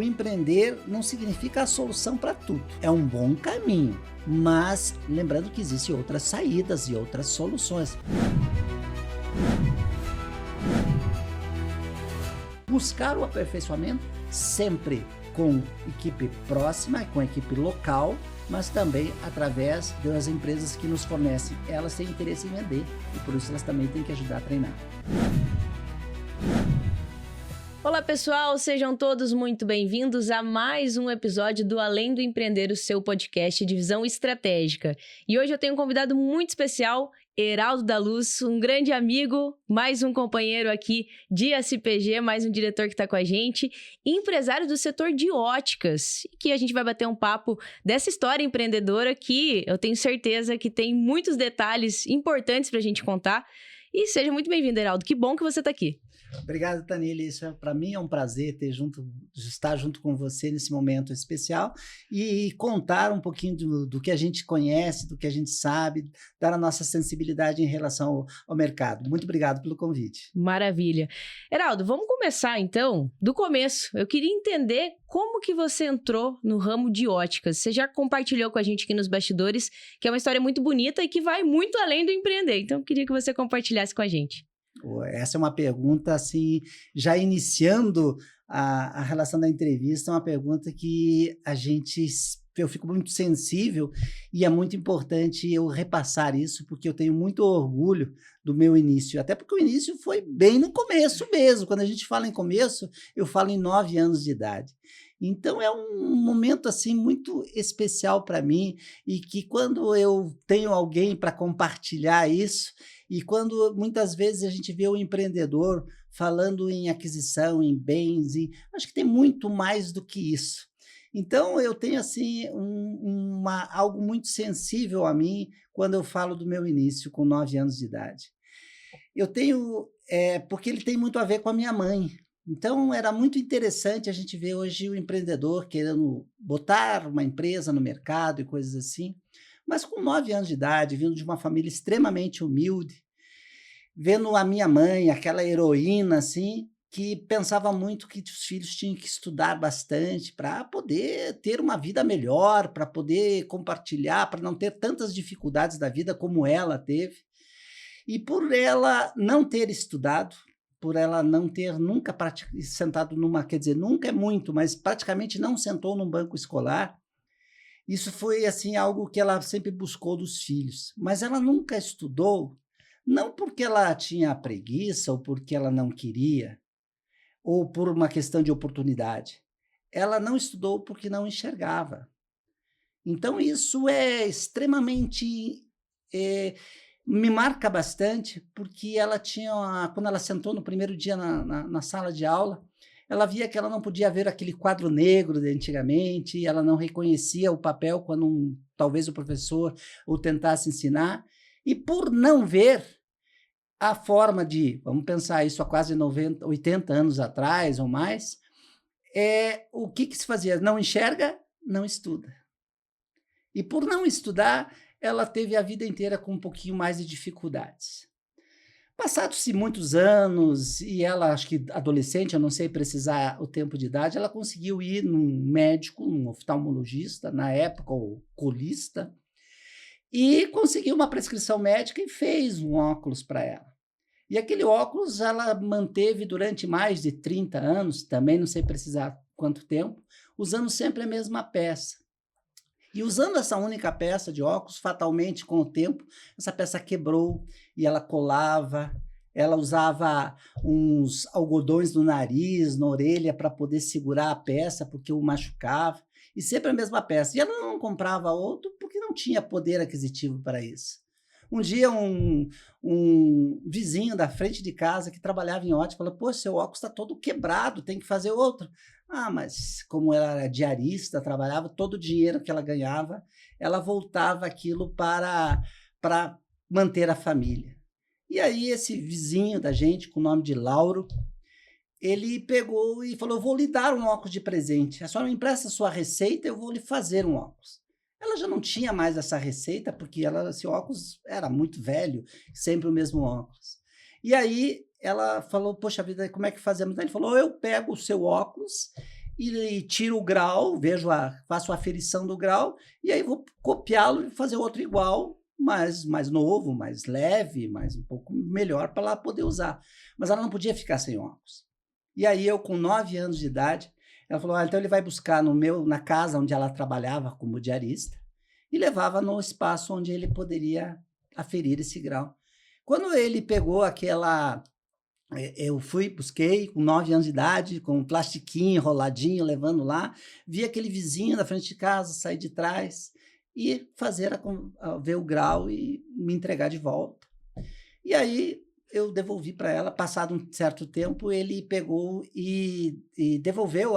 o empreender não significa a solução para tudo. É um bom caminho, mas lembrando que existem outras saídas e outras soluções. Buscar o aperfeiçoamento sempre com equipe próxima, com equipe local, mas também através das empresas que nos fornecem. Elas têm interesse em vender e por isso elas também têm que ajudar a treinar. Olá pessoal, sejam todos muito bem-vindos a mais um episódio do Além do Empreender, o seu podcast de visão estratégica. E hoje eu tenho um convidado muito especial, Heraldo da Luz, um grande amigo, mais um companheiro aqui de SPG, mais um diretor que está com a gente, empresário do setor de óticas, que a gente vai bater um papo dessa história empreendedora que eu tenho certeza que tem muitos detalhes importantes para a gente contar. E seja muito bem-vindo, Heraldo, que bom que você está aqui. Obrigado, Tanili. Para mim é um prazer estar junto com você nesse momento especial e contar um pouquinho do que a gente conhece, do que a gente sabe, dar a nossa sensibilidade em relação ao mercado. Muito obrigado pelo convite. Maravilha. Heraldo, vamos começar então do começo. Eu queria entender como que você entrou no ramo de óticas. Você já compartilhou com a gente aqui nos bastidores, que é uma história muito bonita e que vai muito além do empreender. Então, eu queria que você compartilhasse com a gente. Essa é uma pergunta, assim, já iniciando a relação da entrevista, é uma pergunta que eu fico muito sensível e é muito importante eu repassar isso, porque eu tenho muito orgulho do meu início, até porque o início foi bem no começo mesmo. Quando a gente fala em começo, eu falo em 9 anos de idade. Então, é um momento assim muito especial para mim e que quando eu tenho alguém para compartilhar isso e quando muitas vezes a gente vê o empreendedor falando em aquisição, em bens, acho que tem muito mais do que isso. Então, eu tenho assim algo muito sensível a mim quando eu falo do meu início com 9 anos de idade. Eu tenho, porque ele tem muito a ver com a minha mãe. Então, era muito interessante a gente ver hoje o empreendedor querendo botar uma empresa no mercado e coisas assim, mas com 9 anos de idade, vindo de uma família extremamente humilde, vendo a minha mãe, aquela heroína assim, que pensava muito que os filhos tinham que estudar bastante para poder ter uma vida melhor, para poder compartilhar, para não ter tantas dificuldades da vida como ela teve. E por ela não ter estudado, por ela não ter nunca sentado quer dizer, nunca é muito, mas praticamente não sentou num banco escolar, isso foi assim algo que ela sempre buscou dos filhos. Mas ela nunca estudou, não porque ela tinha preguiça ou porque ela não queria, ou por uma questão de oportunidade. Ela não estudou porque não enxergava. Então, isso é extremamente... me marca bastante, porque quando ela sentou no primeiro dia na sala de aula, ela via que ela não podia ver aquele quadro negro de antigamente, ela não reconhecia o papel quando talvez o professor o tentasse ensinar, e por não ver a forma vamos pensar isso há quase 90, 80 anos atrás ou mais, o que se fazia? Não enxerga, não estuda. E por não estudar, ela teve a vida inteira com um pouquinho mais de dificuldades. Passados-se muitos anos, e ela, acho que adolescente, eu não sei precisar o tempo de idade, ela conseguiu ir num médico, um oftalmologista, na época, o oculista, e conseguiu uma prescrição médica e fez um óculos para ela. E aquele óculos ela manteve durante mais de 30 anos, também não sei precisar quanto tempo, usando sempre a mesma peça. E usando essa única peça de óculos, fatalmente, com o tempo, essa peça quebrou e ela colava, ela usava uns algodões no nariz, na orelha, para poder segurar a peça, porque o machucava, e sempre a mesma peça. E ela não comprava outro porque não tinha poder aquisitivo para isso. Um dia, um vizinho da frente de casa que trabalhava em ótica falou: "Pô, seu óculos está todo quebrado, tem que fazer outro." Ah, mas como ela era diarista, trabalhava, todo o dinheiro que ela ganhava, ela voltava aquilo para manter a família. E aí esse vizinho da gente, com o nome de Lauro, ele pegou e falou: "Eu vou lhe dar um óculos de presente. A senhora me empresta a sua receita, eu vou lhe fazer um óculos." Ela já não tinha mais essa receita, porque esse óculos era muito velho, sempre o mesmo óculos. E aí ela falou: "Poxa vida, como é que fazemos?" Ele falou: "Eu pego o seu óculos e tiro o grau, faço a aferição do grau, e aí vou copiá-lo e fazer outro igual, mais novo, mais leve, mais um pouco melhor para ela poder usar. Mas ela não podia ficar sem óculos. E aí eu, com 9 anos de idade, ela falou, então ele vai buscar na casa onde ela trabalhava como diarista e levava no espaço onde ele poderia aferir esse grau. Quando ele pegou eu busquei com 9 anos de idade, com um plastiquinho enroladinho, levando lá, vi aquele vizinho da frente de casa sair de trás e ver o grau e me entregar de volta. E aí eu devolvi para ela, passado um certo tempo, ele pegou e devolveu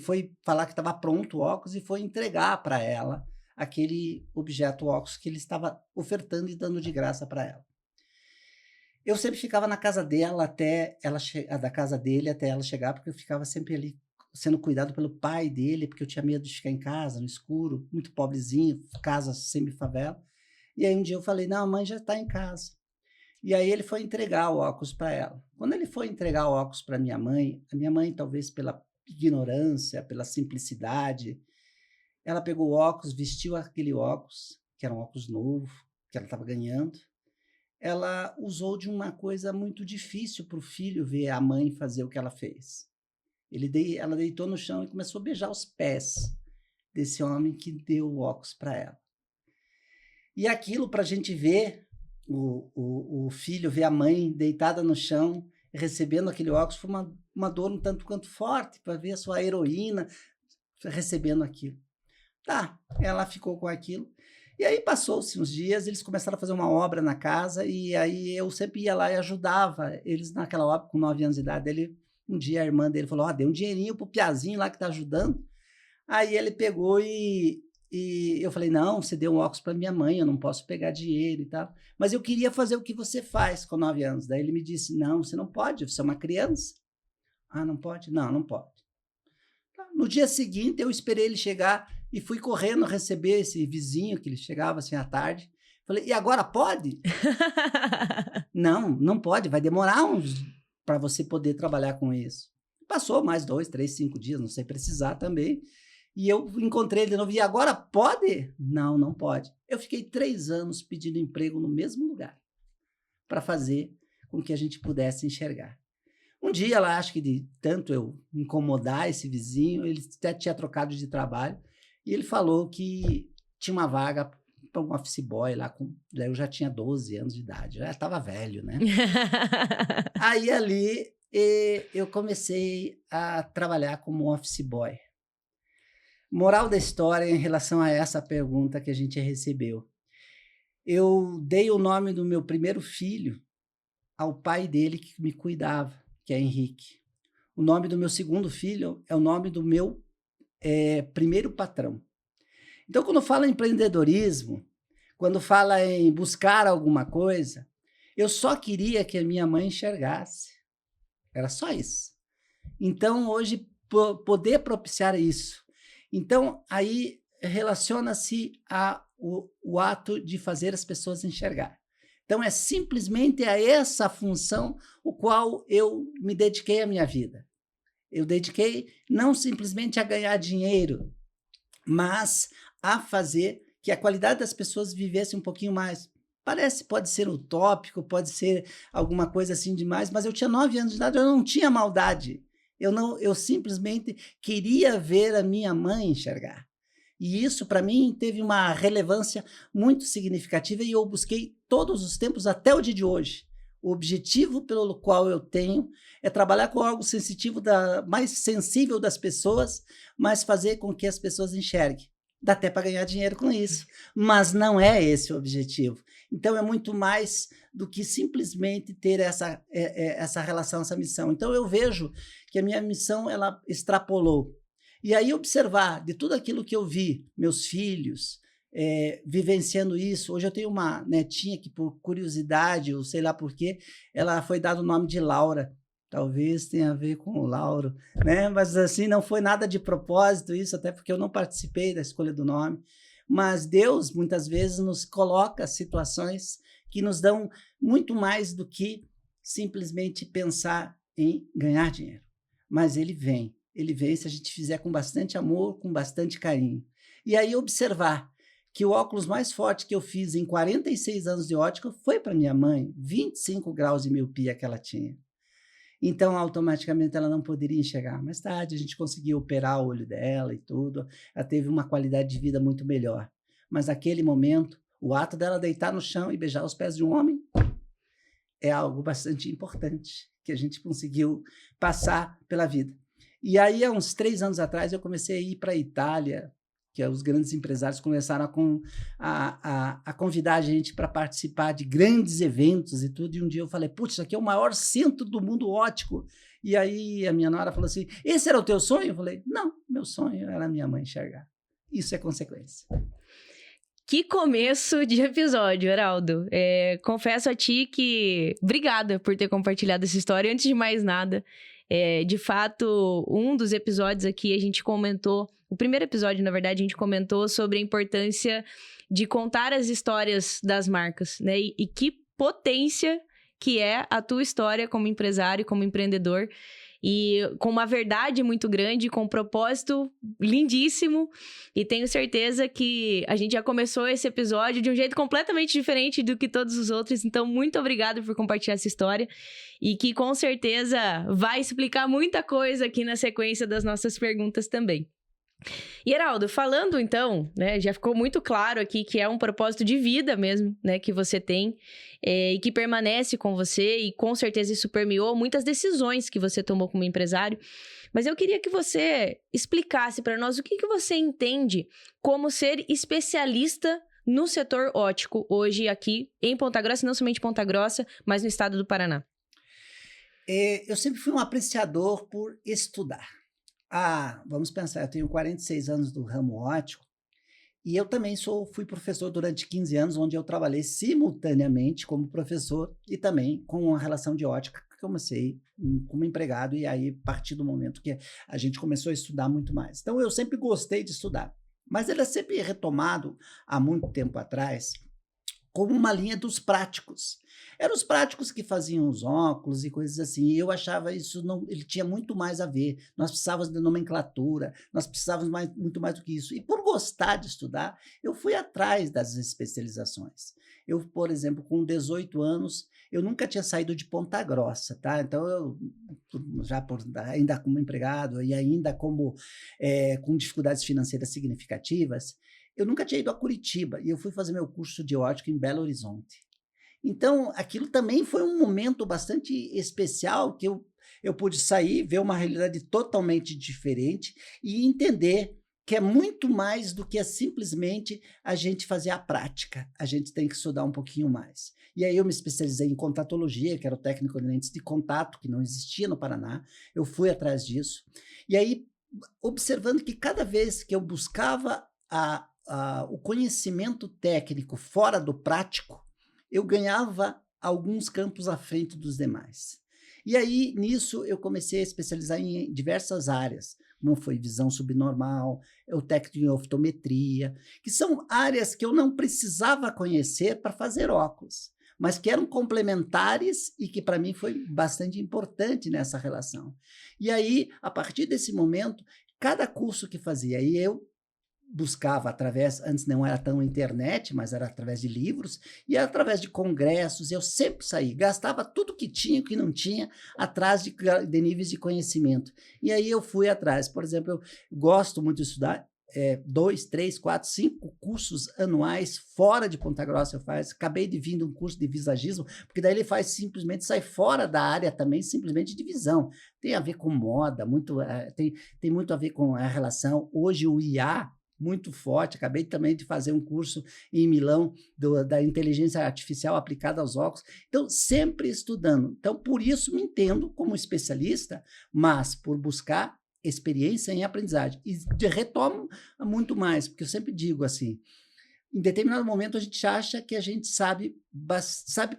foi falar que estava pronto o óculos e foi entregar para ela aquele objeto óculos que ele estava ofertando e dando de graça para ela. Eu sempre ficava na casa dela da casa dele até ela chegar, porque eu ficava sempre ali sendo cuidado pelo pai dele, porque eu tinha medo de ficar em casa, no escuro, muito pobrezinho, casa semi-favela. E aí um dia eu falei, não, a mãe já está em casa. E aí ele foi entregar o óculos para ela. Quando ele foi entregar o óculos para a minha mãe, talvez pela ignorância, pela simplicidade, ela pegou o óculos, vestiu aquele óculos, que era um óculos novo, que ela estava ganhando. Ela usou de uma coisa muito difícil para o filho ver a mãe fazer o que ela fez. Ela deitou no chão e começou a beijar os pés desse homem que deu o óculos para ela. E aquilo, para a gente ver, o filho ver a mãe deitada no chão, recebendo aquele óculos, foi uma dor um tanto quanto forte, para ver a sua heroína recebendo aquilo. Tá, ela ficou com aquilo. E aí passou-se uns dias, eles começaram a fazer uma obra na casa, e aí eu sempre ia lá e ajudava eles naquela obra, com 9 anos de idade. Um dia a irmã dele falou, dê um dinheirinho pro Piazinho lá que tá ajudando. Aí ele pegou e eu falei, não, você deu um óculos para minha mãe, eu não posso pegar dinheiro e tal. Mas eu queria fazer o que você faz com 9 anos. Daí ele me disse, não, você não pode, você é uma criança. Ah, não pode? Não, não pode. No dia seguinte, eu esperei ele chegar e fui correndo receber esse vizinho, que ele chegava assim à tarde. Falei, e agora pode? Não, não pode, vai demorar para você poder trabalhar com isso. Passou mais 2, 3, 5 dias, não sei precisar também. E eu encontrei ele de novo, e agora pode? Não, não pode. Eu fiquei 3 anos pedindo emprego no mesmo lugar, para fazer com que a gente pudesse enxergar. Um dia, ela acho que de tanto eu incomodar esse vizinho, ele até tinha trocado de trabalho, e ele falou que tinha uma vaga para um office boy lá, daí eu já tinha 12 anos de idade, já estava velho, né? Aí ali eu comecei a trabalhar como office boy. Moral da história em relação a essa pergunta que a gente recebeu. Eu dei o nome do meu primeiro filho ao pai dele que me cuidava, que é Henrique. O nome do meu segundo filho é o nome do meu primeiro patrão. Então, quando fala em empreendedorismo, quando fala em buscar alguma coisa, eu só queria que a minha mãe enxergasse. Era só isso. Então, hoje, poder propiciar isso. Então, aí relaciona-se o ato de fazer as pessoas enxergar. Então, é simplesmente a essa função o qual eu me dediquei a minha vida. Eu dediquei não simplesmente a ganhar dinheiro, mas a fazer que a qualidade das pessoas vivesse um pouquinho mais. Pode ser utópico, pode ser alguma coisa assim demais, mas eu tinha 9 anos de idade, eu não tinha maldade. Eu simplesmente queria ver a minha mãe enxergar. E isso, para mim, teve uma relevância muito significativa e eu busquei todos os tempos até o dia de hoje. O objetivo pelo qual eu tenho é trabalhar com algo sensitivo, mais sensível das pessoas, mas fazer com que as pessoas enxerguem. Dá até para ganhar dinheiro com isso, mas não é esse o objetivo. Então, é muito mais do que simplesmente ter essa relação, essa missão. Então, eu vejo que a minha missão ela extrapolou. E aí observar de tudo aquilo que eu vi, meus filhos vivenciando isso. Hoje eu tenho uma netinha que, por curiosidade, ou sei lá por quê, ela foi dado o nome de Laura. Talvez tenha a ver com o Lauro, né? Mas assim, não foi nada de propósito isso, até porque eu não participei da escolha do nome. Mas Deus, muitas vezes, nos coloca situações que nos dão muito mais do que simplesmente pensar em ganhar dinheiro. Mas Ele vem ele vem se a gente fizer com bastante amor, com bastante carinho. E aí observar que o óculos mais forte que eu fiz em 46 anos de ótica foi para minha mãe, 25 graus de miopia que ela tinha. Então, automaticamente, ela não poderia enxergar. Mais tarde, a gente conseguiu operar o olho dela e tudo. Ela teve uma qualidade de vida muito melhor. Mas, naquele momento, o ato dela deitar no chão e beijar os pés de um homem é algo bastante importante, que a gente conseguiu passar pela vida. E aí, há uns 3 anos atrás, eu comecei a ir para a Itália, que os grandes empresários começaram a convidar a gente para participar de grandes eventos e tudo, e um dia eu falei, putz, isso aqui é o maior centro do mundo óptico. E aí a minha nora falou assim, esse era o teu sonho? Eu falei, não, meu sonho era a minha mãe enxergar. Isso é consequência. Que começo de episódio, Heraldo. Confesso a ti que obrigada por ter compartilhado essa história. Antes de mais nada, de fato, um dos episódios aqui a gente comentou, o primeiro episódio, na verdade, a gente comentou sobre a importância de contar as histórias das marcas, né? E que potência que é a tua história como empresário, como empreendedor, e com uma verdade muito grande, com um propósito lindíssimo, e tenho certeza que a gente já começou esse episódio de um jeito completamente diferente do que todos os outros, então muito obrigada por compartilhar essa história, e que com certeza vai explicar muita coisa aqui na sequência das nossas perguntas também. E, Heraldo, falando então, né, já ficou muito claro aqui que é um propósito de vida mesmo, né, que você tem e que permanece com você, e com certeza isso permeou muitas decisões que você tomou como empresário. Mas eu queria que você explicasse para nós o que você entende como ser especialista no setor óptico hoje aqui em Ponta Grossa, não somente Ponta Grossa, mas no estado do Paraná. Eu sempre fui um apreciador por estudar. Vamos pensar, eu tenho 46 anos do ramo óptico e eu também fui professor durante 15 anos, onde eu trabalhei simultaneamente como professor e também com a relação de óptica, que comecei como empregado, e aí a partir do momento que a gente começou a estudar muito mais. Então eu sempre gostei de estudar, mas ele é sempre retomado há muito tempo atrás como uma linha dos práticos. Eram os práticos que faziam os óculos e coisas assim, e eu achava isso, ele tinha muito mais a ver, nós precisávamos de nomenclatura, nós precisávamos muito mais do que isso. E por gostar de estudar, eu fui atrás das especializações. Eu, por exemplo, com 18 anos, eu nunca tinha saído de Ponta Grossa, tá? Então, ainda como empregado e ainda com dificuldades financeiras significativas, eu nunca tinha ido a Curitiba, e eu fui fazer meu curso de óptica em Belo Horizonte. Então, aquilo também foi um momento bastante especial, que eu pude sair, ver uma realidade totalmente diferente e entender que é muito mais do que simplesmente a gente fazer a prática. A gente tem que estudar um pouquinho mais. E aí eu me especializei em contatologia, que era o técnico de lentes de contato, que não existia no Paraná. Eu fui atrás disso. E aí, observando que cada vez que eu buscava o conhecimento técnico fora do prático, eu ganhava alguns campos à frente dos demais. E aí, nisso, eu comecei a especializar em diversas áreas, como foi visão subnormal, o técnico em oftalmometria, que são áreas que eu não precisava conhecer para fazer óculos, mas que eram complementares e que para mim foi bastante importante nessa relação. E aí, a partir desse momento, cada curso que fazia, e eu buscava através, antes não era tão internet, mas era através de livros, e através de congressos, eu sempre saí, gastava tudo que tinha e que não tinha, atrás de níveis de conhecimento. E aí eu fui atrás, por exemplo, eu gosto muito de estudar, 2, 3, 4, 5 cursos anuais fora de Ponta Grossa eu faço. Acabei de vir de um curso de visagismo, porque daí ele faz simplesmente, sai fora da área também, simplesmente de visão. Tem a ver com moda, tem muito a ver com a relação. Hoje o IA, muito forte, acabei também de fazer um curso em Milão da inteligência artificial aplicada aos óculos, então sempre estudando. Então por isso me entendo como especialista, mas por buscar experiência em aprendizagem, e retomo muito mais, porque eu sempre digo assim, em determinado momento a gente acha que a gente sabe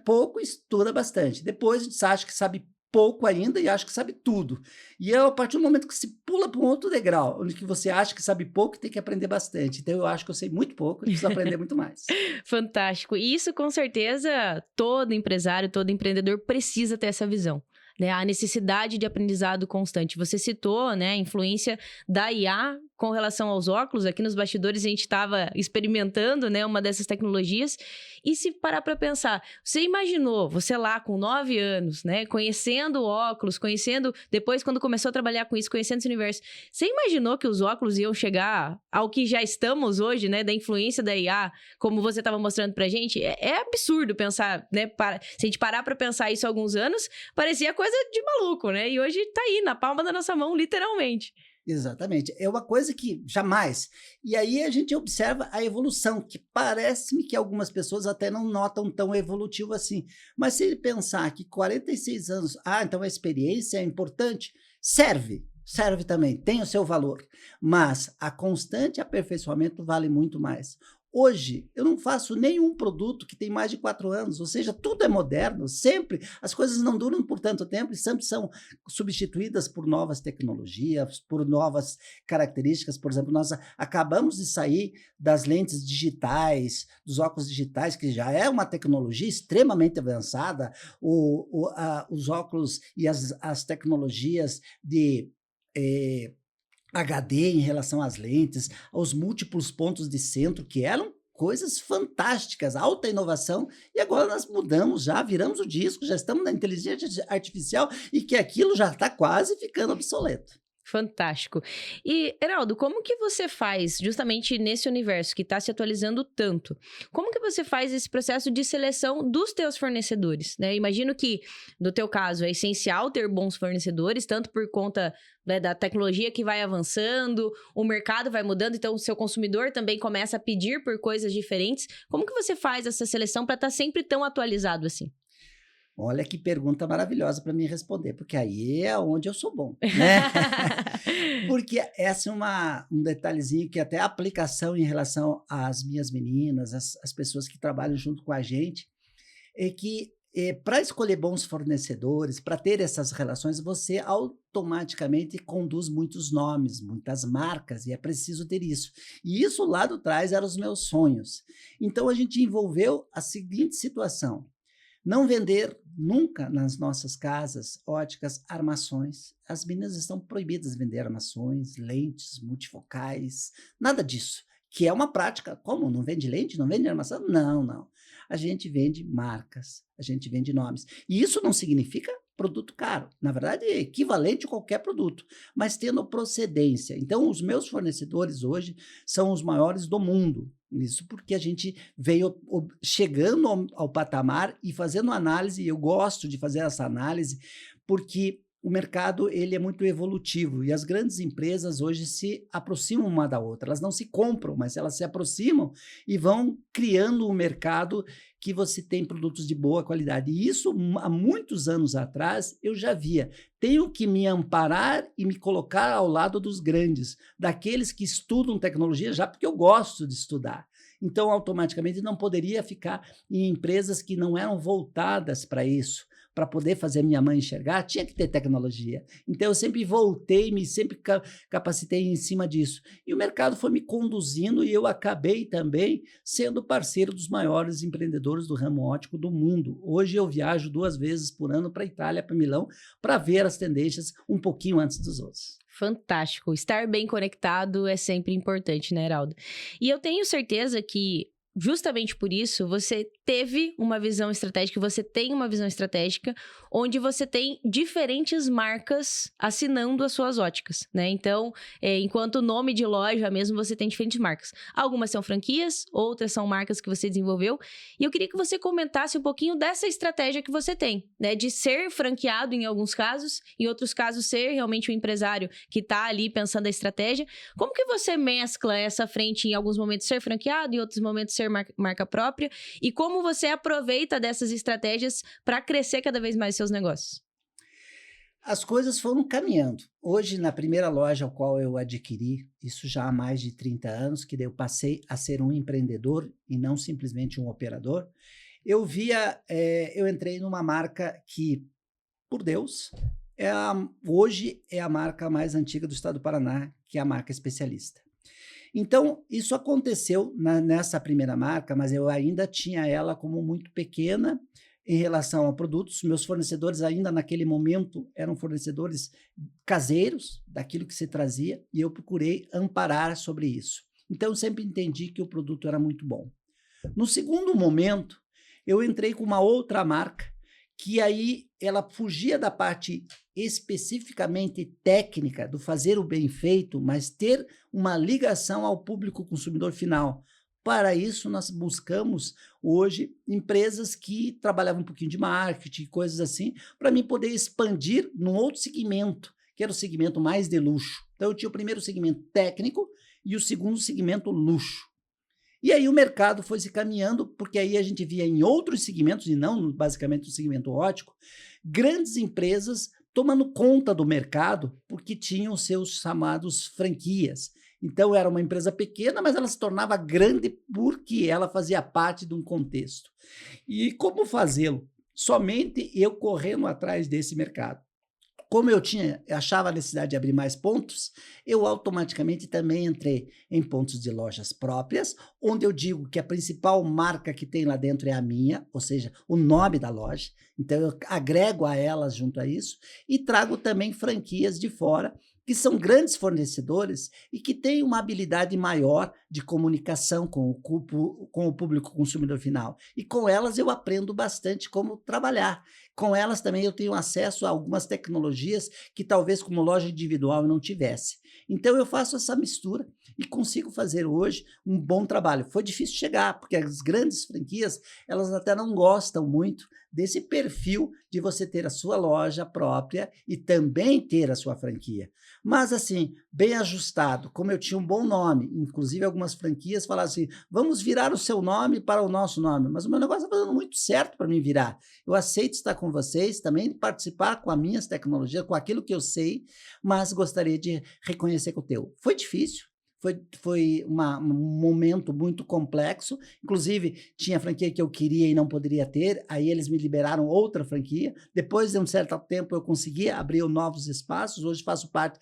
pouco e estuda bastante, depois a gente acha que sabe pouco ainda e acha que sabe tudo. E é a partir do momento que se pula para um outro degrau, onde que você acha que sabe pouco e tem que aprender bastante. Então, eu acho que eu sei muito pouco e preciso aprender muito mais. Fantástico. E isso, com certeza, todo empresário, todo empreendedor precisa ter essa visão. né, a necessidade de aprendizado constante. Você citou, né, a influência da IA com relação aos óculos. Aqui nos bastidores a gente estava experimentando, né, uma dessas tecnologias. E se parar para pensar, você imaginou, você lá com 9 anos, né, conhecendo óculos, conhecendo, depois quando começou a trabalhar com isso, conhecendo esse universo, você imaginou que os óculos iam chegar ao que já estamos hoje, né, da influência da IA, como você estava mostrando pra gente? É absurdo pensar, né, se a gente parar para pensar isso há alguns anos, parecia coisa de maluco, né, e hoje tá aí, na palma da nossa mão, literalmente. Exatamente. É uma coisa que jamais. E aí a gente observa a evolução, que parece-me que algumas pessoas até não notam tão evolutivo assim. Mas se ele pensar que 46 anos, então a experiência é importante, serve também, tem o seu valor. Mas a constante aperfeiçoamento vale muito mais. Hoje, eu não faço nenhum produto que tem mais de 4 anos, ou seja, tudo é moderno, sempre. As coisas não duram por tanto tempo e sempre são substituídas por novas tecnologias, por novas características. Por exemplo, nós acabamos de sair das lentes digitais, dos óculos digitais, que já é uma tecnologia extremamente avançada, os óculos e as tecnologias de HD em relação às lentes, aos múltiplos pontos de centro, que eram coisas fantásticas, alta inovação, e agora nós mudamos já, viramos o disco, já estamos na inteligência artificial e que aquilo já está quase ficando obsoleto. Fantástico. E, Heraldo, como que você faz, justamente nesse universo que está se atualizando tanto, como que você faz esse processo de seleção dos teus fornecedores, né? Imagino que, no teu caso, é essencial ter bons fornecedores, tanto por conta, né, da tecnologia que vai avançando, o mercado vai mudando, então o seu consumidor também começa a pedir por coisas diferentes. Como que você faz essa seleção para estar sempre tão atualizado assim? Olha que pergunta maravilhosa para me responder, porque aí é onde eu sou bom, né? Porque essa é um detalhezinho que até a aplicação em relação às minhas meninas, as pessoas que trabalham junto com a gente, é que para escolher bons fornecedores, para ter essas relações, você automaticamente conduz muitos nomes, muitas marcas, e é preciso ter isso. E isso lá do trás eram os meus sonhos. Então a gente envolveu a seguinte situação: não vender nunca nas nossas casas óticas armações. As meninas estão proibidas de vender armações, lentes multifocais, nada disso. Que é uma prática. Como? Não vende lente? Não vende armação? Não, não. A gente vende marcas, a gente vende nomes. E isso não significa produto caro. Na verdade, é equivalente a qualquer produto, mas tendo procedência. Então, os meus fornecedores hoje são os maiores do mundo. Isso porque a gente veio chegando ao patamar e fazendo análise, e eu gosto de fazer essa análise, porque o mercado ele é muito evolutivo e as grandes empresas hoje se aproximam uma da outra. Elas não se compram, mas elas se aproximam e vão criando um mercado que você tem produtos de boa qualidade. E isso, há muitos anos atrás, eu já via. Tenho que me amparar e me colocar ao lado dos grandes, daqueles que estudam tecnologia, já porque eu gosto de estudar. Então, automaticamente, não poderia ficar em empresas que não eram voltadas para isso. Para poder fazer minha mãe enxergar, tinha que ter tecnologia. Então, eu sempre voltei, sempre capacitei em cima disso. E o mercado foi me conduzindo e eu acabei também sendo parceiro dos maiores empreendedores do ramo óptico do mundo. Hoje eu viajo 2 vezes por ano para a Itália, para Milão, para ver as tendências um pouquinho antes dos outros. Fantástico. Estar bem conectado é sempre importante, né, Heraldo? E eu tenho certeza que, justamente por isso, você teve uma visão estratégica, você tem uma visão estratégica, onde você tem diferentes marcas assinando as suas óticas, né? Então, enquanto nome de loja mesmo, você tem diferentes marcas. Algumas são franquias, outras são marcas que você desenvolveu. E eu queria que você comentasse um pouquinho dessa estratégia que você tem, né? De ser franqueado em alguns casos, em outros casos ser realmente o empresário que está ali pensando a estratégia. Como que você mescla essa frente em alguns momentos ser franqueado, em outros momentos ser marca própria? E como você aproveita dessas estratégias para crescer cada vez mais seus negócios? As coisas foram caminhando. Hoje, na primeira loja ao qual eu adquiri, isso já há mais de 30 anos, que daí eu passei a ser um empreendedor e não simplesmente um operador, eu entrei numa marca que, por Deus, hoje é a marca mais antiga do estado do Paraná, que é a marca Especialista. Então, isso aconteceu nessa primeira marca, mas eu ainda tinha ela como muito pequena em relação a produtos. Meus fornecedores ainda naquele momento eram fornecedores caseiros, daquilo que se trazia, e eu procurei amparar sobre isso. Então, eu sempre entendi que o produto era muito bom. No segundo momento, eu entrei com uma outra marca, que aí ela fugia da parte especificamente técnica do fazer o bem feito, mas ter uma ligação ao público consumidor final. Para isso, nós buscamos hoje empresas que trabalhavam um pouquinho de marketing, coisas assim, para mim poder expandir num outro segmento, que era o segmento mais de luxo. Então, eu tinha o primeiro segmento técnico e o segundo segmento luxo. E aí o mercado foi se caminhando, porque aí a gente via em outros segmentos, e não basicamente no segmento óptico, grandes empresas tomando conta do mercado, porque tinham seus chamados franquias. Então era uma empresa pequena, mas ela se tornava grande porque ela fazia parte de um contexto. E como fazê-lo? Somente eu correndo atrás desse mercado. Como eu achava a necessidade de abrir mais pontos, eu automaticamente também entrei em pontos de lojas próprias, onde eu digo que a principal marca que tem lá dentro é a minha, ou seja, o nome da loja. Então eu agrego a elas junto a isso e trago também franquias de fora, que são grandes fornecedores e que têm uma habilidade maior de comunicação com o público consumidor final. E com elas eu aprendo bastante como trabalhar. Com elas também eu tenho acesso a algumas tecnologias que talvez como loja individual eu não tivesse. Então eu faço essa mistura e consigo fazer hoje um bom trabalho. Foi difícil chegar, porque as grandes franquias, elas até não gostam muito desse perfil de você ter a sua loja própria e também ter a sua franquia. Mas assim, bem ajustado, como eu tinha um bom nome, inclusive algumas franquias falavam assim, vamos virar o seu nome para o nosso nome, mas o meu negócio está dando muito certo para mim virar. Eu aceito estar com vocês, também participar com as minhas tecnologias, com aquilo que eu sei, mas gostaria de reconhecer que o teu. Foi difícil. Foi um momento muito complexo, inclusive tinha franquia que eu queria e não poderia ter, aí eles me liberaram outra franquia, depois de um certo tempo eu consegui abrir novos espaços, hoje faço parte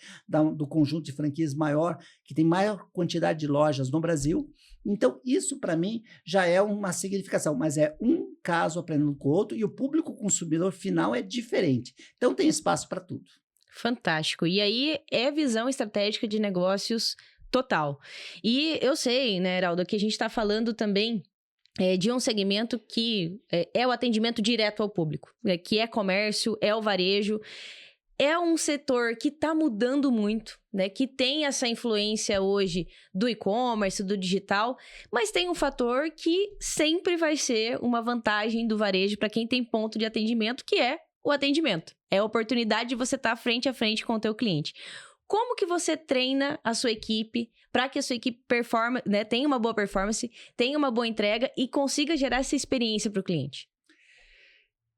do conjunto de franquias maior, que tem maior quantidade de lojas no Brasil, então isso para mim já é uma significação, mas é um caso aprendendo com o outro e o público consumidor final é diferente, então tem espaço para tudo. Fantástico. E aí é visão estratégica de negócios total. E eu sei, né, Heraldo, que a gente está falando também de um segmento que é o atendimento direto ao público, que é comércio, é o varejo. É um setor que está mudando muito, né? Que tem essa influência hoje do e-commerce, do digital, mas tem um fator que sempre vai ser uma vantagem do varejo para quem tem ponto de atendimento, que é o atendimento. É a oportunidade de você estar frente a frente com o teu cliente. Como que você treina a sua equipe para que a sua equipe tenha uma boa performance, tenha uma boa entrega e consiga gerar essa experiência para o cliente?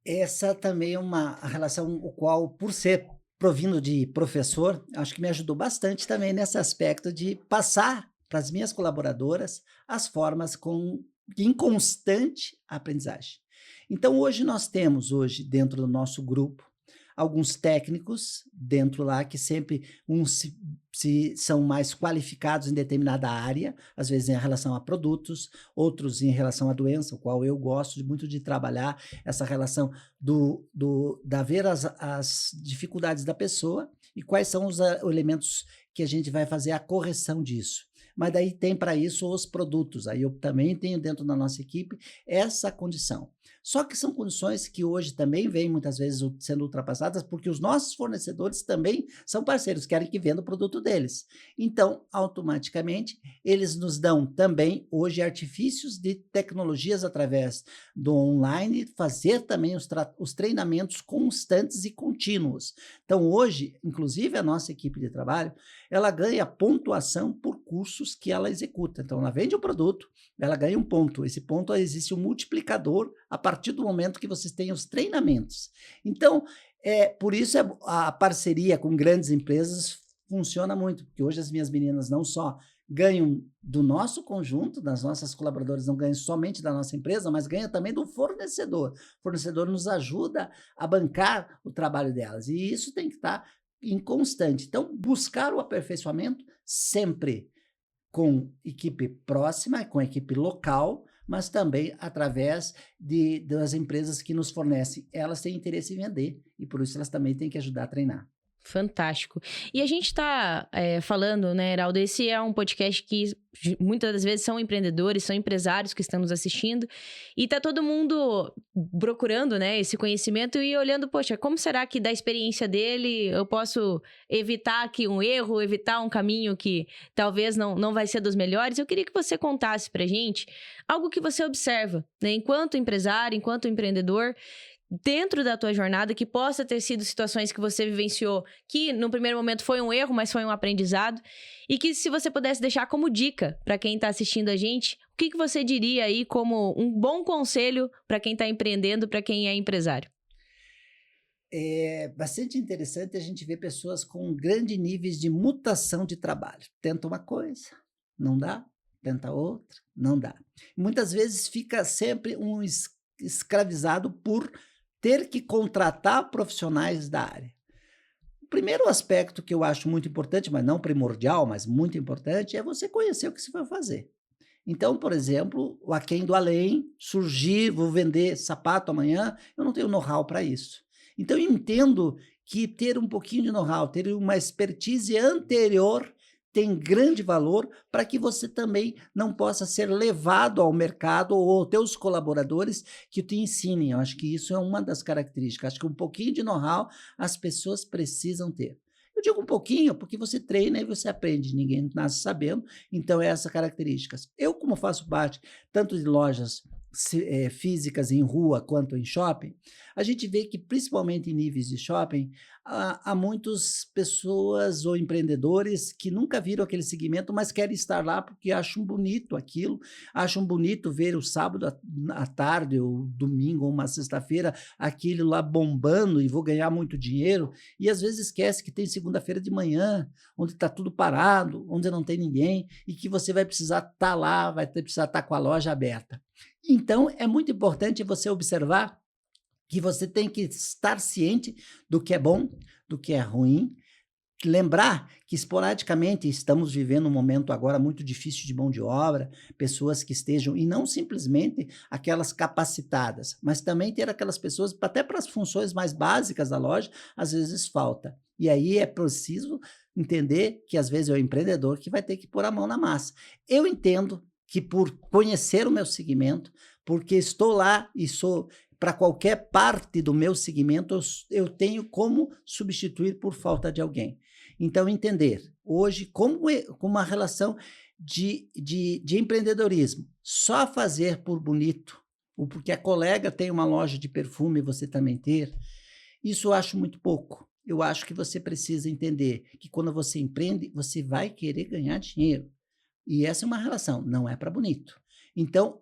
Essa também é uma relação o qual, por ser provindo de professor, acho que me ajudou bastante também nesse aspecto de passar para as minhas colaboradoras as formas em constante aprendizagem. Então, hoje nós temos, dentro do nosso grupo, alguns técnicos dentro lá que sempre se são mais qualificados em determinada área, às vezes em relação a produtos, outros em relação à doença, o qual eu gosto muito de trabalhar essa relação da ver as dificuldades da pessoa e quais são os elementos que a gente vai fazer a correção disso. Mas daí tem para isso os produtos, aí eu também tenho dentro da nossa equipe essa condição. Só que são condições que hoje também vêm muitas vezes sendo ultrapassadas, porque os nossos fornecedores também são parceiros, querem que venda o produto deles. Então, automaticamente, eles nos dão também hoje artifícios de tecnologias através do online, fazer também os treinamentos constantes e contínuos. Então, hoje, inclusive a nossa equipe de trabalho, ela ganha pontuação por cursos que ela executa. Então, ela vende o produto, ela ganha um ponto. Esse ponto existe um multiplicador a partir do momento que vocês têm os treinamentos. Então, por isso a parceria com grandes empresas funciona muito, porque hoje as minhas meninas não só ganham do nosso conjunto, das nossas colaboradoras, não ganham somente da nossa empresa, mas ganham também do fornecedor. O fornecedor nos ajuda a bancar o trabalho delas, e isso tem que estar em constante. Então, buscar o aperfeiçoamento sempre com equipe próxima, com equipe local, mas também através das empresas que nos fornecem. Elas têm interesse em vender e por isso elas também têm que ajudar a treinar. Fantástico. E a gente está falando, né, Heraldo, esse é um podcast que muitas das vezes são empreendedores, são empresários que estão nos assistindo e tá todo mundo procurando, né, esse conhecimento e olhando, poxa, como será que da experiência dele eu posso evitar aqui um erro, evitar um caminho que talvez não vai ser dos melhores? Eu queria que você contasse pra gente algo que você observa, né, enquanto empresário, enquanto empreendedor, dentro da tua jornada, que possa ter sido situações que você vivenciou, que no primeiro momento foi um erro, mas foi um aprendizado, e que se você pudesse deixar como dica para quem está assistindo a gente, o que você diria aí como um bom conselho para quem está empreendendo, para quem é empresário? É bastante interessante a gente ver pessoas com grandes níveis de mutação de trabalho. Tenta uma coisa, não dá, tenta outra, não dá. Muitas vezes fica sempre escravizado por ter que contratar profissionais da área. O primeiro aspecto que eu acho muito importante, mas não primordial, mas muito importante, é você conhecer o que você vai fazer. Então, por exemplo, o aquém do além, surgir, vou vender sapato amanhã, eu não tenho know-how para isso. Então, eu entendo que ter um pouquinho de know-how, ter uma expertise anterior tem grande valor para que você também não possa ser levado ao mercado ou teus colaboradores que te ensinem. Eu acho que isso é uma das características. Acho que um pouquinho de know-how as pessoas precisam ter. Eu digo um pouquinho porque você treina e você aprende, ninguém nasce sabendo, então é essas características. Eu, como faço parte tanto de lojas físicas em rua quanto em shopping, a gente vê que principalmente em níveis de shopping, há muitas pessoas ou empreendedores que nunca viram aquele segmento, mas querem estar lá porque acham bonito aquilo, acham bonito ver o sábado à tarde, ou domingo, ou uma sexta-feira, aquilo lá bombando e vou ganhar muito dinheiro, e às vezes esquece que tem segunda-feira de manhã, onde está tudo parado, onde não tem ninguém, e que você vai precisar estar lá, precisar estar com a loja aberta. Então, é muito importante você observar que você tem que estar ciente do que é bom, do que é ruim, lembrar que esporadicamente estamos vivendo um momento agora muito difícil de mão de obra, pessoas que estejam, e não simplesmente aquelas capacitadas, mas também ter aquelas pessoas, até para as funções mais básicas da loja, às vezes falta. E aí é preciso entender que às vezes é o empreendedor que vai ter que pôr a mão na massa. Eu entendo que por conhecer o meu segmento, porque estou lá e sou para qualquer parte do meu segmento, eu tenho como substituir por falta de alguém. Então, entender hoje como uma relação de empreendedorismo, só fazer por bonito, ou porque a colega tem uma loja de perfume e você também ter, isso eu acho muito pouco. Eu acho que você precisa entender que quando você empreende, você vai querer ganhar dinheiro. E essa é uma relação, não é para bonito. Então,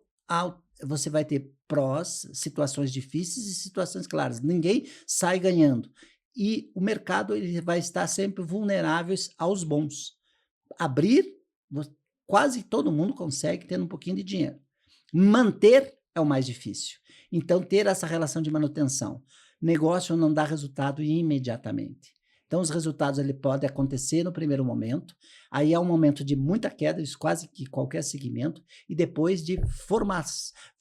você vai ter prós, situações difíceis e situações claras. Ninguém sai ganhando. E o mercado ele vai estar sempre vulnerável aos bons. Abrir, quase todo mundo consegue tendo um pouquinho de dinheiro. Manter é o mais difícil. Então, ter essa relação de manutenção. Negócio não dá resultado imediatamente. Então, os resultados ele podem acontecer no primeiro momento, aí é um momento de muita queda, isso quase que qualquer segmento, e depois de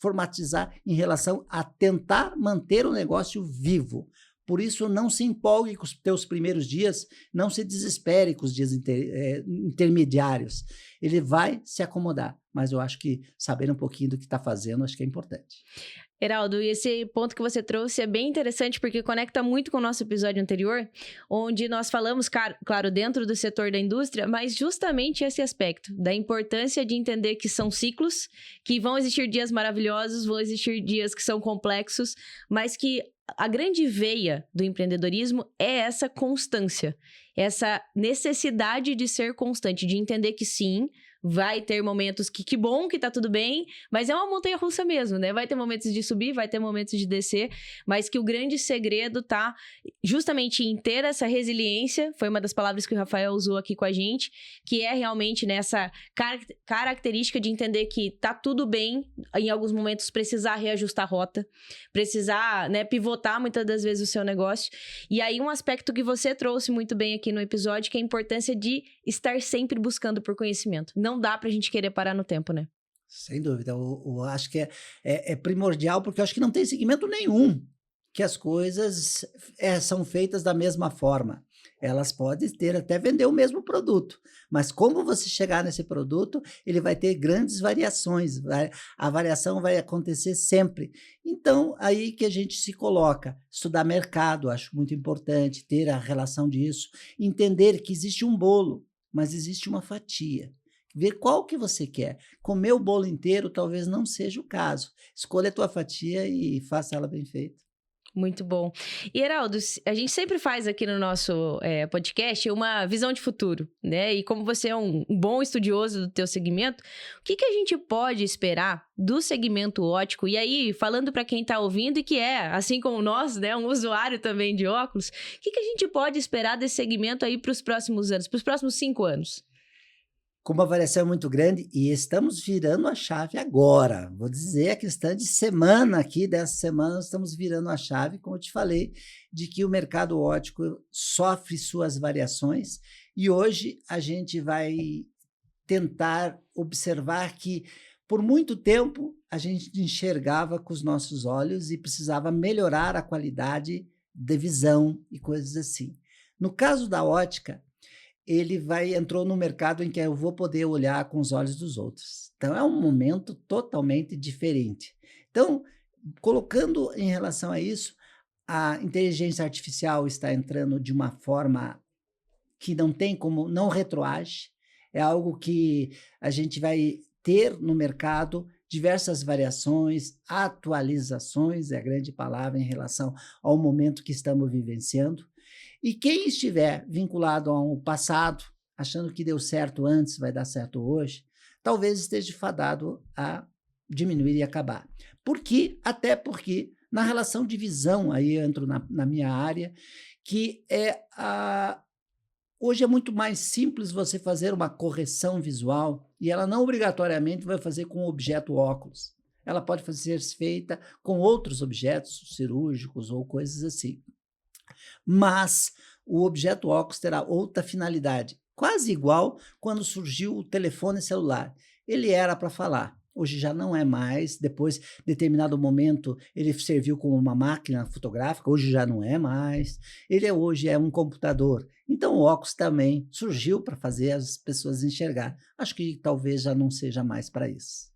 formatizar em relação a tentar manter o negócio vivo. Por isso, não se empolgue com os teus primeiros dias, não se desespere com os dias intermediários. Ele vai se acomodar, mas eu acho que saber um pouquinho do que está fazendo, acho que é importante. Heraldo, e esse ponto que você trouxe é bem interessante porque conecta muito com o nosso episódio anterior, onde nós falamos, claro, dentro do setor da indústria, mas justamente esse aspecto da importância de entender que são ciclos, que vão existir dias maravilhosos, vão existir dias que são complexos, mas que a grande veia do empreendedorismo é essa constância, essa necessidade de ser constante, de entender que sim, vai ter momentos que bom, que tá tudo bem, mas é uma montanha-russa mesmo, né? Vai ter momentos de subir, vai ter momentos de descer, mas que o grande segredo tá justamente em ter essa resiliência, foi uma das palavras que o Rafael usou aqui com a gente, que é realmente nessa característica de entender que tá tudo bem, em alguns momentos precisar reajustar a rota, precisar, né, pivotar muitas das vezes o seu negócio. E aí um aspecto que você trouxe muito bem aqui no episódio, que é a importância de estar sempre buscando por conhecimento. Não dá pra gente querer parar no tempo, né? Sem dúvida. Eu acho que é primordial, porque eu acho que não tem segmento nenhum que as coisas são feitas da mesma forma. Elas podem ter até vender o mesmo produto, mas como você chegar nesse produto, ele vai ter grandes variações, a variação vai acontecer sempre. Então, aí que a gente se coloca, estudar mercado, acho muito importante, ter a relação disso, entender que existe um bolo, mas existe uma fatia. Ver qual que você quer. Comer o bolo inteiro talvez não seja o caso. Escolha a tua fatia e faça ela bem feita. Muito bom. E, Heraldo, a gente sempre faz aqui no nosso podcast uma visão de futuro, né? E como você é um bom estudioso do teu segmento, o que a gente pode esperar do segmento óptico? E aí, falando para quem está ouvindo e que é, assim como nós, né, um usuário também de óculos, o que a gente pode esperar desse segmento aí para os próximos anos, para os próximos 5 anos? Com uma variação muito grande, e estamos virando a chave agora. Vou dizer a questão de semana aqui, dessa semana, nós estamos virando a chave, como eu te falei, de que o mercado óptico sofre suas variações, e hoje a gente vai tentar observar que, por muito tempo, a gente enxergava com os nossos olhos e precisava melhorar a qualidade de visão e coisas assim. No caso da ótica, entrou no mercado em que eu vou poder olhar com os olhos dos outros. Então, é um momento totalmente diferente. Então, colocando em relação a isso, a inteligência artificial está entrando de uma forma que não tem como, não retroage, é algo que a gente vai ter no mercado diversas variações, atualizações, é a grande palavra em relação ao momento que estamos vivenciando. E quem estiver vinculado ao passado, achando que deu certo antes, vai dar certo hoje, talvez esteja fadado a diminuir e acabar. Até porque, na relação de visão, aí eu entro na minha área, que hoje é muito mais simples você fazer uma correção visual, e ela não obrigatoriamente vai fazer com o objeto óculos. Ela pode ser feita com outros objetos cirúrgicos ou coisas assim. Mas o objeto óculos terá outra finalidade, quase igual quando surgiu o telefone celular. Ele era para falar, hoje já não é mais. Depois, em determinado momento, ele serviu como uma máquina fotográfica, hoje já não é mais. Hoje é um computador. Então, o óculos também surgiu para fazer as pessoas enxergar. Acho que talvez já não seja mais para isso.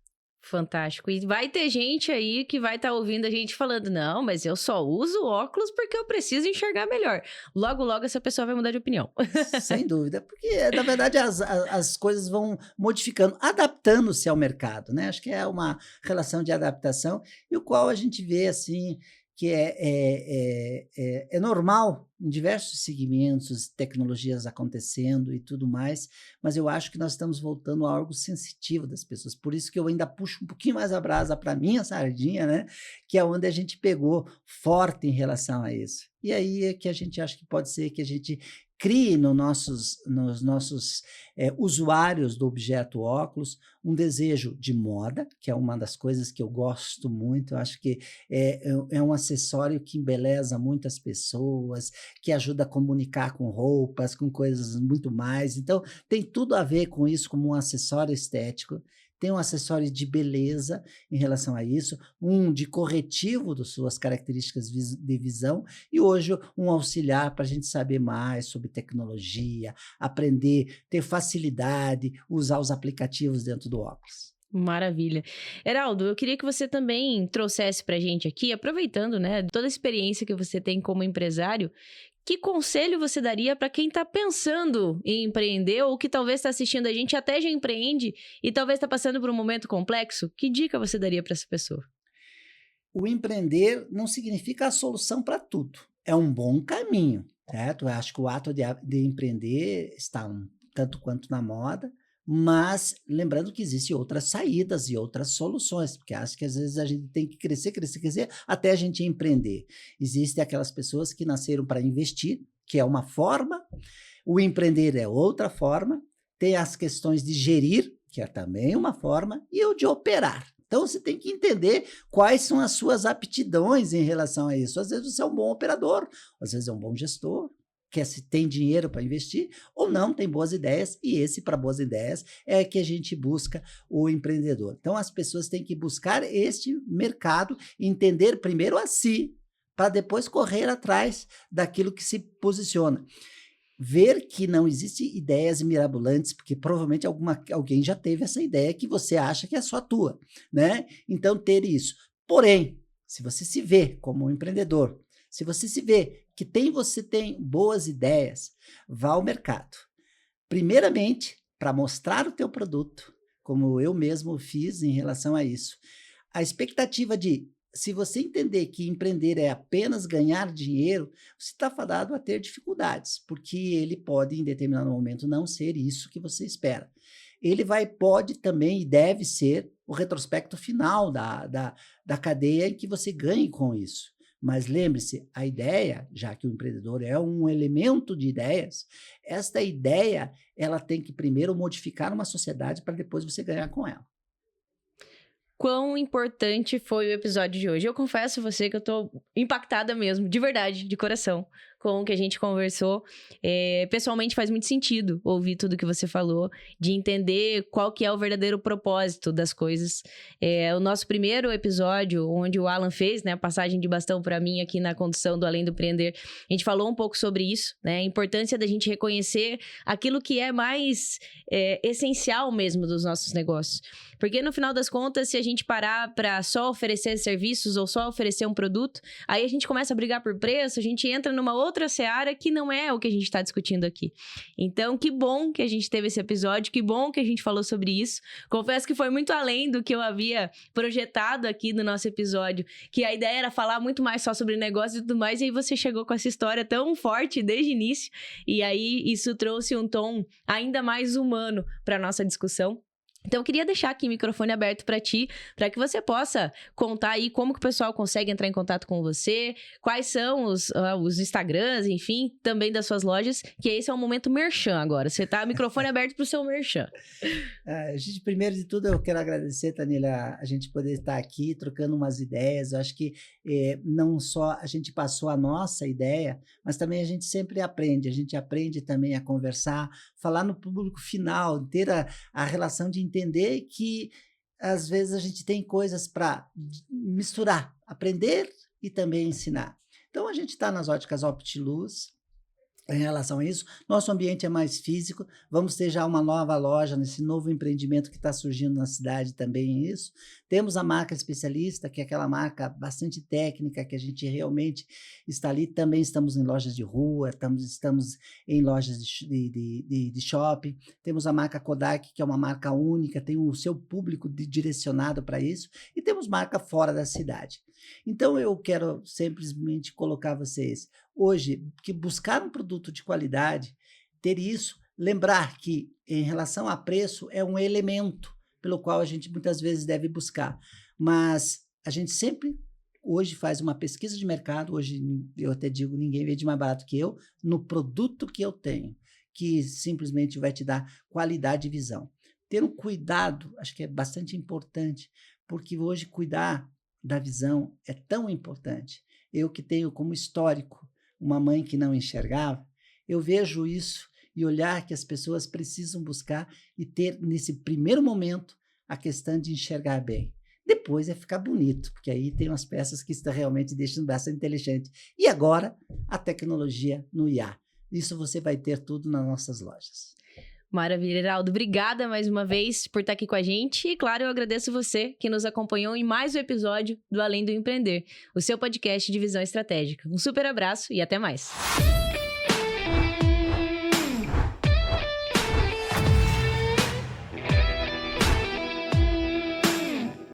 Fantástico. E vai ter gente aí que vai estar ouvindo a gente falando, não, mas eu só uso óculos porque eu preciso enxergar melhor. Logo, logo essa pessoa vai mudar de opinião. Sem dúvida, porque na verdade as coisas vão modificando, adaptando-se ao mercado, né? Acho que é uma relação de adaptação, e o qual a gente vê assim que é normal em diversos segmentos, tecnologias acontecendo e tudo mais, mas eu acho que nós estamos voltando a algo sensitivo das pessoas. Por isso que eu ainda puxo um pouquinho mais a brasa para a minha sardinha, né? Que é onde a gente pegou forte em relação a isso. E aí é que a gente acha que pode ser que a gente crie nos nossos usuários do objeto óculos um desejo de moda, que é uma das coisas que eu gosto muito. Eu acho que é um acessório que embeleza muitas pessoas, que ajuda a comunicar com roupas, com coisas muito mais. Então, tem tudo a ver com isso, como um acessório estético. Tem um acessório de beleza em relação a isso, um de corretivo das suas características de visão, e hoje um auxiliar para a gente saber mais sobre tecnologia, aprender, ter facilidade, usar os aplicativos dentro do óculos. Maravilha. Heraldo, eu queria que você também trouxesse para a gente aqui, aproveitando, né, toda a experiência que você tem como empresário, que conselho você daria para quem está pensando em empreender ou que talvez está assistindo a gente até já empreende e talvez está passando por um momento complexo? Que dica você daria para essa pessoa? O empreender não significa a solução para tudo. É um bom caminho, certo? Eu acho que o ato de empreender está tanto quanto na moda, mas lembrando que existem outras saídas e outras soluções, porque acho que às vezes a gente tem que crescer, crescer, crescer, até a gente empreender. Existem aquelas pessoas que nasceram para investir, que é uma forma, o empreender é outra forma, tem as questões de gerir, que é também uma forma, e o de operar. Então, você tem que entender quais são as suas aptidões em relação a isso. Às vezes você é um bom operador, às vezes é um bom gestor. se tem dinheiro para investir ou não, tem boas ideias, e esse, para boas ideias, é que a gente busca o empreendedor. Então, as pessoas têm que buscar este mercado, entender primeiro a si, para depois correr atrás daquilo que se posiciona. Ver que não existem ideias mirabolantes, porque provavelmente alguém já teve essa ideia que você acha que é só tua, né? Então, ter isso. Porém, se você se vê como um empreendedor, se você se vê que você tem boas ideias, vá ao mercado. Primeiramente, para mostrar o teu produto, como eu mesmo fiz em relação a isso. A expectativa se você entender que empreender é apenas ganhar dinheiro, você está fadado a ter dificuldades, porque ele pode, em determinado momento, não ser isso que você espera. Ele pode também e deve ser o retrospecto final da cadeia em que você ganhe com isso. Mas lembre-se, a ideia, já que o empreendedor é um elemento de ideias, esta ideia ela tem que primeiro modificar uma sociedade para depois você ganhar com ela. Quão importante foi o episódio de hoje? Eu confesso a você que eu tô impactada mesmo, de verdade, de coração, com o que a gente conversou. Pessoalmente faz muito sentido ouvir tudo que você falou, de entender qual que é o verdadeiro propósito das coisas. O nosso primeiro episódio, onde o Alan fez, né, a passagem de bastão para mim aqui na condução do Além do Empreender, a gente falou um pouco sobre isso, né, a importância da gente reconhecer aquilo que é mais essencial mesmo dos nossos negócios. Porque no final das contas, se a gente parar para só oferecer serviços ou só oferecer um produto, aí a gente começa a brigar por preço, a gente entra numa outra seara que não é o que a gente está discutindo aqui. Então, que bom que a gente teve esse episódio, que bom que a gente falou sobre isso. Confesso que foi muito além do que eu havia projetado aqui no nosso episódio, que a ideia era falar muito mais só sobre negócio e tudo mais, e aí você chegou com essa história tão forte desde o início, e aí isso trouxe um tom ainda mais humano para nossa discussão. Então, eu queria deixar aqui o microfone aberto para ti, para que você possa contar aí como que o pessoal consegue entrar em contato com você, quais são os Instagrams, enfim, também das suas lojas, que esse é o momento merchan agora. Você tá microfone aberto para o seu merchan. Gente, primeiro de tudo, eu quero agradecer, Tanila, a gente poder estar aqui trocando umas ideias. Eu acho que não só a gente passou a nossa ideia, mas também a gente sempre aprende. A gente aprende também a conversar, falar no público final, ter a relação de entender que, às vezes, a gente tem coisas para misturar, aprender e também ensinar. Então, a gente está nas óticas Optiluz. Em relação a isso, nosso ambiente é mais físico, vamos ter já uma nova loja nesse novo empreendimento que está surgindo na cidade também isso. Temos a marca especialista, que é aquela marca bastante técnica, que a gente realmente está ali. Também estamos em lojas de rua, estamos em lojas de shopping. Temos a marca Kodak, que é uma marca única, tem o seu público direcionado para isso. E temos marca fora da cidade. Então, eu quero simplesmente colocar vocês hoje que buscar um produto de qualidade, ter isso, lembrar que em relação a preço é um elemento pelo qual a gente muitas vezes deve buscar, mas a gente sempre hoje faz uma pesquisa de mercado, hoje eu até digo, ninguém vende mais barato que eu, no produto que eu tenho, que simplesmente vai te dar qualidade e visão. Ter um cuidado, acho que é bastante importante, porque hoje cuidar da visão é tão importante. Eu que tenho como histórico uma mãe que não enxergava, eu vejo isso e olhar que as pessoas precisam buscar e ter, nesse primeiro momento, a questão de enxergar bem. Depois é ficar bonito, porque aí tem umas peças que realmente deixam bastante inteligente. E agora, a tecnologia no IA. Isso você vai ter tudo nas nossas lojas. Maravilha, Heraldo. Obrigada mais uma vez por estar aqui com a gente. E, claro, eu agradeço você que nos acompanhou em mais um episódio do Além do Empreender, o seu podcast de visão estratégica. Um super abraço e até mais.